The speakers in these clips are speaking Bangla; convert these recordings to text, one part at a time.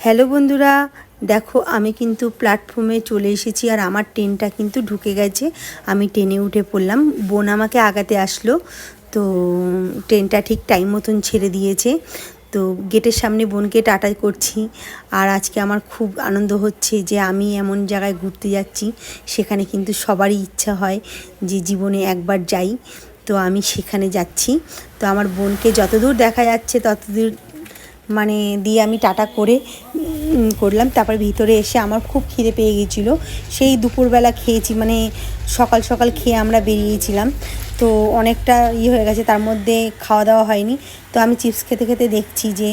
হ্যালো বন্ধুরা, দেখো আমি কিন্তু প্ল্যাটফর্মে চলে এসেছি আর আমার ট্রেনটা কিন্তু ঢুকে গেছে। আমি ট্রেনে উঠে পড়লাম। বোন আমাকে আগাতে আসলো, তো ট্রেনটা ঠিক টাইম মতন ছেড়ে দিয়েছে। তো গেটের সামনে বোনকে টাটা করছি। আর আজকে আমার খুব আনন্দ হচ্ছে যে আমি এমন জায়গায় ঘুরতে যাচ্ছি, সেখানে কিন্তু সবারই ইচ্ছা হয় যে জীবনে একবার যাই। তো আমি সেখানে যাচ্ছি। তো আমার বোনকে যতদূর দেখা যাচ্ছে ততদূর মানে দিয়ে আমি টাটা করলাম। তারপর ভিতরে এসে আমার খুব খিদে পেয়ে গিয়েছিলো। সেই দুপুরবেলা খেয়েছি, মানে সকাল সকাল খেয়ে আমরা বেরিয়েছিলাম। তো অনেকটা হয়ে গেছে, তার মধ্যে খাওয়া দাওয়া হয়নি। তো আমি চিপস খেতে খেতে দেখছি যে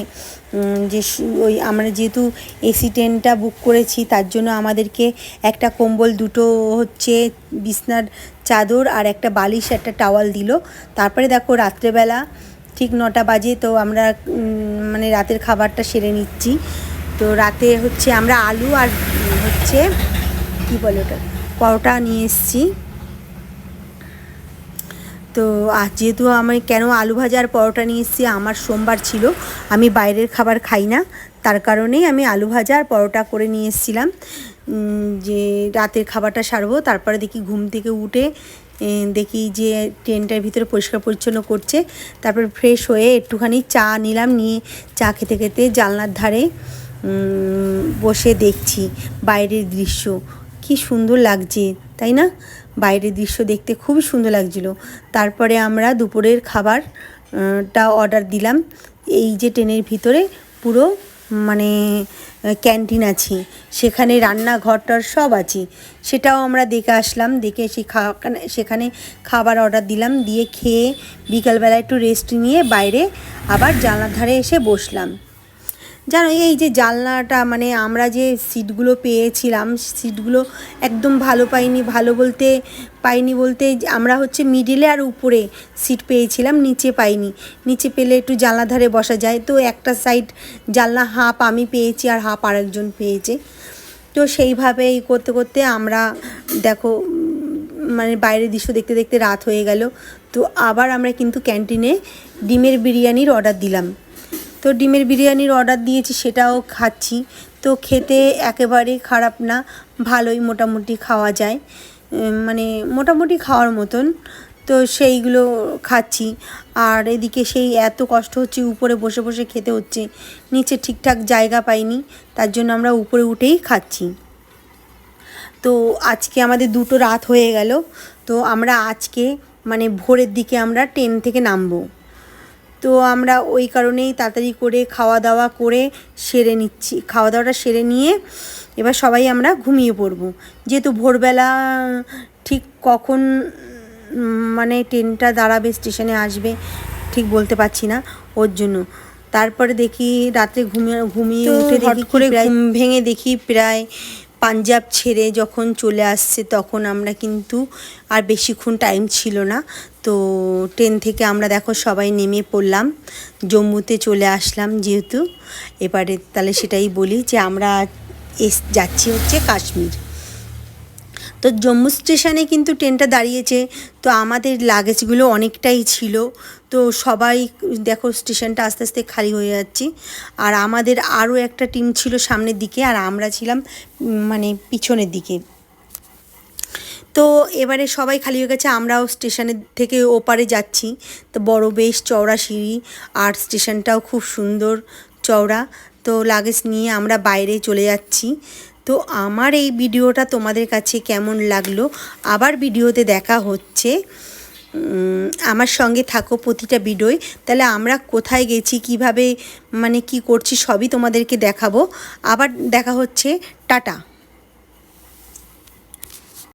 ওই আমরা যেহেতু এসি ট্রেনটা বুক করেছি, তার জন্য আমাদেরকে একটা কম্বল, দুটো হচ্ছে বিছনার চাদর আর একটা বালিশ, একটা টাওয়াল দিল। তারপরে দেখো রাত্রেবেলা ঠিক 9টা বাজে, তো আমরা মানে রাতের খাবারটা সেরে নিচ্ছি। তো রাতে হচ্ছে আমরা আলু আর হচ্ছে কী বলে ওটা, পরোটা নিয়ে এসেছি। তো আর যেহেতু আমি কেন আলু ভাজা আর পরোটা নিয়ে এসেছি, আমার সোমবার ছিল, আমি বাইরের খাবার খাই না, তার কারণেই আমি আলু ভাজা আর পরোটা করে নিয়ে এসেছিলাম যে রাতের খাবারটা সারবো। তারপরে দেখি ঘুম থেকে উঠে দেখি যে ট্রেনটার ভিতরে পরিষ্কার পরিচ্ছন্ন করছে। তারপর ফ্রেশ হয়ে একটুখানি চা নিলাম, নিয়ে চা খেতে খেতে জানলার ধারে বসে দেখছি বাইরের দৃশ্য। কি সুন্দর লাগছে, তাই না? বাইরের দৃশ্য দেখতে খুবই সুন্দর লাগছিলো। তারপরে আমরা দুপুরের খাবারটা অর্ডার দিলাম। এই যে ট্রেনের ভিতরে পুরো মানে ক্যান্টিন আছে, সেখানে রান্নাঘরটার সব আছে, সেটাও আমরা দেখে আসলাম। দেখে সেখানে খাবার অর্ডার দিলাম, দিয়ে খেয়ে বিকালবেলা একটু রেস্ট নিয়ে বাইরে আবার জানলার ধারে এসে বসলাম। জানো, এই যে জানলাটা, মানে আমরা যে সিটগুলো পেয়েছিলাম, সিটগুলো একদম ভালো পাইনি বলতে আমরা হচ্ছে মিডিলে আর উপরে সিট পেয়েছিলাম, নিচে পাইনি। নিচে পেলে একটু জানলার ধারে বসা যায়, তো একটা সাইড জানলা হাফ আমি পেয়েছি আর হাফ আরেকজন পেয়েছে। তো সেইভাবে করতে করতে আমরা দেখো মানে বাইরের দৃশ্য দেখতে দেখতে রাত হয়ে গেল। তো আবার আমরা কিন্তু ক্যান্টিনে ডিমের বিরিয়ানির অর্ডার দিলাম। তো ডিমের বিরিয়ানির অর্ডার দিয়েছি, সেটাও খাচ্ছি। তো খেতে একেবারে খারাপ না, ভালোই মোটামুটি খাওয়া যায়, মানে মোটামুটি খাওয়ার মতন। তো সেইগুলো খাচ্ছি। আর এদিকে সেই এত কষ্ট হচ্ছে, উপরে বসে বসে খেতে হচ্ছে, নিচে ঠিকঠাক জায়গা পাইনি, তার জন্য আমরা উপরে উঠেই খাচ্ছি। তো আজকে আমাদের 2টো রাত হয়ে গেল। তো আমরা আজকে মানে ভোরের দিকে আমরা ট্রেন থেকে নামবো। তো আমরা ওই কারণেই তাড়াতাড়ি করে খাওয়া দাওয়া করে সেরে নিচ্ছি। খাওয়া দাওয়াটা সেরে নিয়ে এবার সবাই আমরা ঘুমিয়ে পড়বো, যেহেতু ভোরবেলা ঠিক কখন মানে ট্রেনটা দাঁড়াবে, স্টেশনে আসবে ঠিক বলতে পারছি না, ওর জন্য। তারপরে দেখি রাত্রে ঘুমিয়ে উঠে হঠাৎ করে ঘুম ভেঙে দেখি প্রায় পাঞ্জাব ছেড়ে যখন চলে আসছে, তখন আমরা কিন্তু আর বেশিক্ষণ টাইম ছিল না। তো ট্রেন থেকে আমরা দেখো সবাই নেমে পড়লাম, জম্মুতে চলে আসলাম যেহেতু। এবারে তাহলে সেটাই বলি যে আমরা যাচ্ছি হচ্ছে কাশ্মীর। তো জম্মু স্টেশনে কিন্তু ট্রেনটা দাঁড়িয়েছে। তো আমাদের লাগেজগুলো অনেকটাই ছিল, তো সবাই দেখো স্টেশনটা আস্তে আস্তে খালি হয়ে যাচ্ছে। আর আমাদের আরও একটা টিম ছিল সামনের দিকে, আর আমরা ছিলাম মানে পিছনের দিকে। তো এবারে সবাই খালি হয়ে গেছে, আমরাও স্টেশনের থেকে ওপারে যাচ্ছি। তো বড় বেশ চওড়া সিঁড়ি, আর স্টেশনটাও খুব সুন্দর চওড়া। তো লাগেজ নিয়ে আমরা বাইরে চলে যাচ্ছি। তো আমার এই ভিডিওটা তোমাদের কাছে কেমন লাগলো, আবার ভিডিওতে দেখা হচ্ছে। আমার সঙ্গে থাকো প্রতিটা ভিডিওয়, তাহলে আমরা কোথায় গেছি, কিভাবে মানে কি করছি সবই তোমাদেরকে দেখাবো। আবার দেখা হচ্ছে, টাটা।